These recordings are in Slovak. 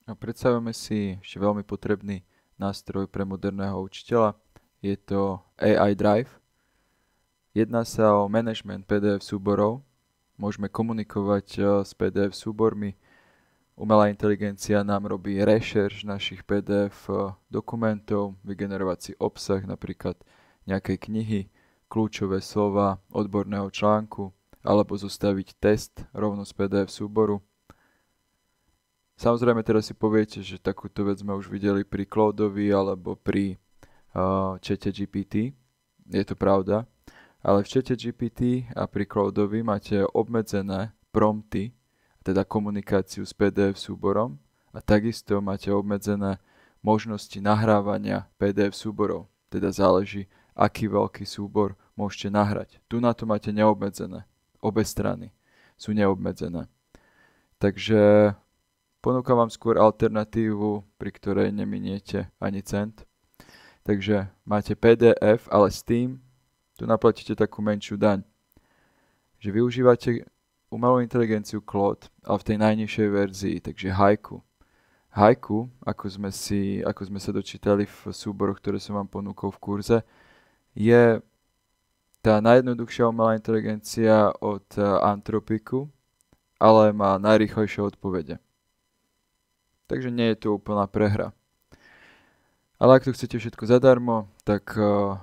A predstavujeme si ešte veľmi potrebný nástroj pre moderného učiteľa. Je to AI Drive. Jedná sa o management PDF súborov. Môžeme komunikovať s PDF súbormi. Umelá inteligencia nám robí rešerš našich PDF dokumentov, vygenerovať si obsah, napríklad nejakej knihy, kľúčové slova odborného článku, alebo zostaviť test rovno z PDF súboru. Samozrejme teraz si poviete, že takúto vec sme už videli pri Claudeovi alebo pri čete GPT. Je to pravda. Ale v čete GPT a pri Claudeovi máte obmedzené prompty, teda komunikáciu s PDF súborom a takisto máte obmedzené možnosti nahrávania PDF súborov. Teda záleží, aký veľký súbor môžete nahrať. Tu na to máte neobmedzené. Obe strany sú neobmedzené. Takže ponúkam vám skôr alternatívu, pri ktorej neminiete ani cent. Takže máte PDF, ale s tým tu naplatíte takú menšiu daň. Že využívate umelú inteligenciu Claude, ale v tej najnižšej verzii, takže Haiku. Haiku, ako sme sa dočítali v súboroch, ktoré som vám ponúkol v kurze, je tá najjednoduchšia umelá inteligencia od Anthropicu, ale má najrýchlejšie odpovede. Takže nie je to úplná prehra. Ale ak to chcete všetko zadarmo, tak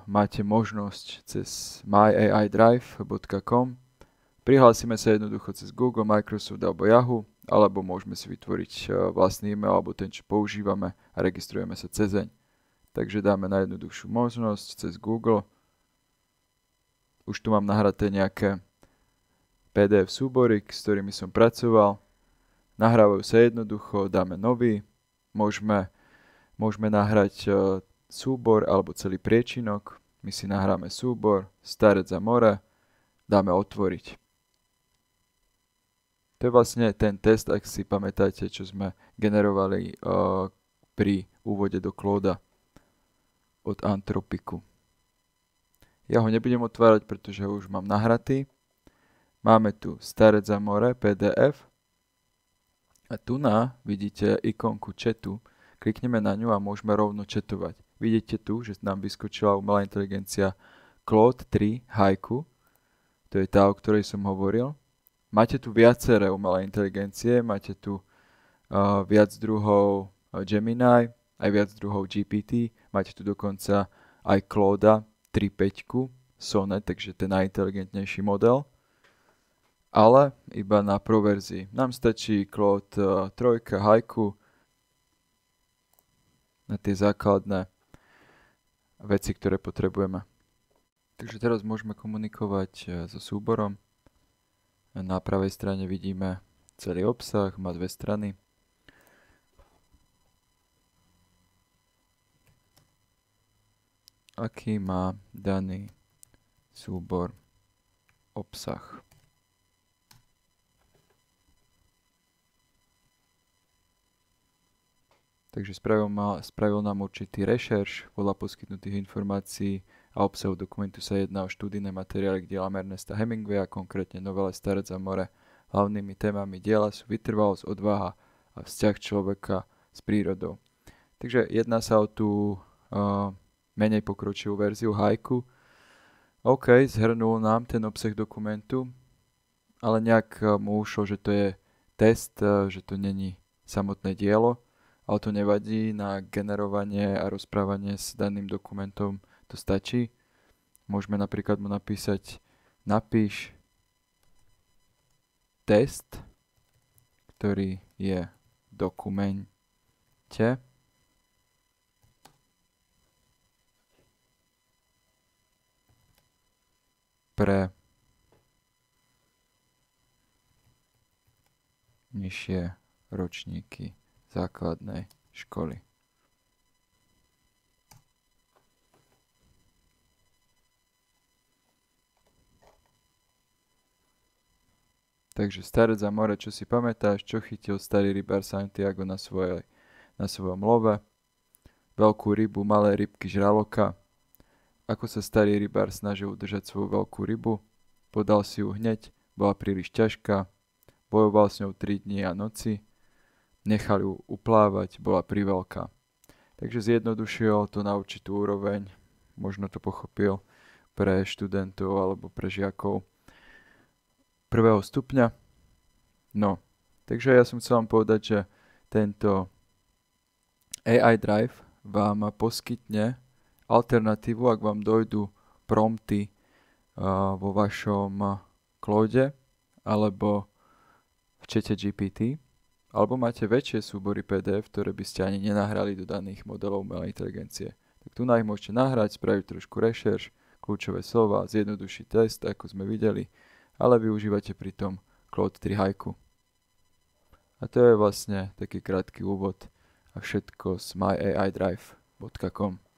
máte možnosť cez myaidrive.com. Prihlásime sa jednoducho cez Google, Microsoft alebo Yahoo, alebo môžeme si vytvoriť vlastný e-mail alebo ten, čo používame a registrujeme sa cezeň. Takže dáme najjednoduchšiu možnosť cez Google. Už tu mám nahraté nejaké PDF súbory, s ktorými som pracoval. Nahrávajú sa jednoducho, dáme nový. Môžeme nahrať súbor alebo celý priečinok. My si nahráme súbor, Starec a more, dáme otvoriť. To je vlastne ten test, ak si pamätáte, čo sme generovali pri úvode do Clauda od Anthropicu. Ja ho nebudem otvárať, pretože ho už mám nahratý. Máme tu Starec a more, PDF. A tu vidíte ikonku chatu. Klikneme na ňu a môžeme rovno chatovať. Vidíte tu, že nám vyskočila umelá inteligencia Claude 3 Haiku. To je tá, o ktorej som hovoril. Máte tu viaceré umelé inteligencie, máte tu viac druhov Gemini, aj viac druhov GPT, máte tu dokonca aj Clauda 3.5 Sonnet, takže ten najinteligentnejší model, ale iba na pro verzii. Nám stačí Claude 3 Haiku na tie základné veci, ktoré potrebujeme. Takže teraz môžeme komunikovať so súborom. Na pravej strane vidíme celý obsah, má dve strany. Aký má daný súbor obsah. Takže spravil nám určitý rešerš podľa poskytnutých informácií a obsahu dokumentu sa jedná o študijné materiály k dielám Ernesta Hemingwaya, konkrétne novele Starec a more. Hlavnými témami diela sú vytrvalosť, odvaha a vzťah človeka s prírodou. Takže jedná sa o tú menej pokročilú verziu Haiku. OK, zhrnul nám ten obsah dokumentu, ale nejak mu ušlo, že to je test, že to není samotné dielo, ale to nevadí, na generovanie a rozprávanie s daným dokumentom to stačí. Môžeme napríklad mu napísať napíš test, ktorý je v dokumente pre nižšie ročníky základnej školy. Takže Starec a more, čo si pamätáš, čo chytil starý rybár Santiago na svojom love? Veľkú rybu, malé rybky, žraloka. Ako sa starý rybár snažil udržať svoju veľkú rybu? Podal si ju hneď, bola príliš ťažká. Bojoval s ňou 3 dni a noci. nechal ju uplávať, bola priveľká. Takže zjednodušil to na určitú úroveň, možno to pochopil pre študentov alebo pre žiakov prvého stupňa. No, takže ja som chcel vám povedať, že tento AI Drive vám poskytne alternatívu, ak vám dojdú prompty vo vašom Claude alebo v čete GPT, alebo máte väčšie súbory PDF, ktoré by ste ani nenahrali do daných modelov umelej inteligencie. Tak tu na ich môžete nahrať, spraviť trošku rešerš, kľúčové slova, zjednodušiť test, ako sme videli, ale využívate pritom Claude 3 Haiku. A to je vlastne taký krátky úvod a všetko z myaidrive.com.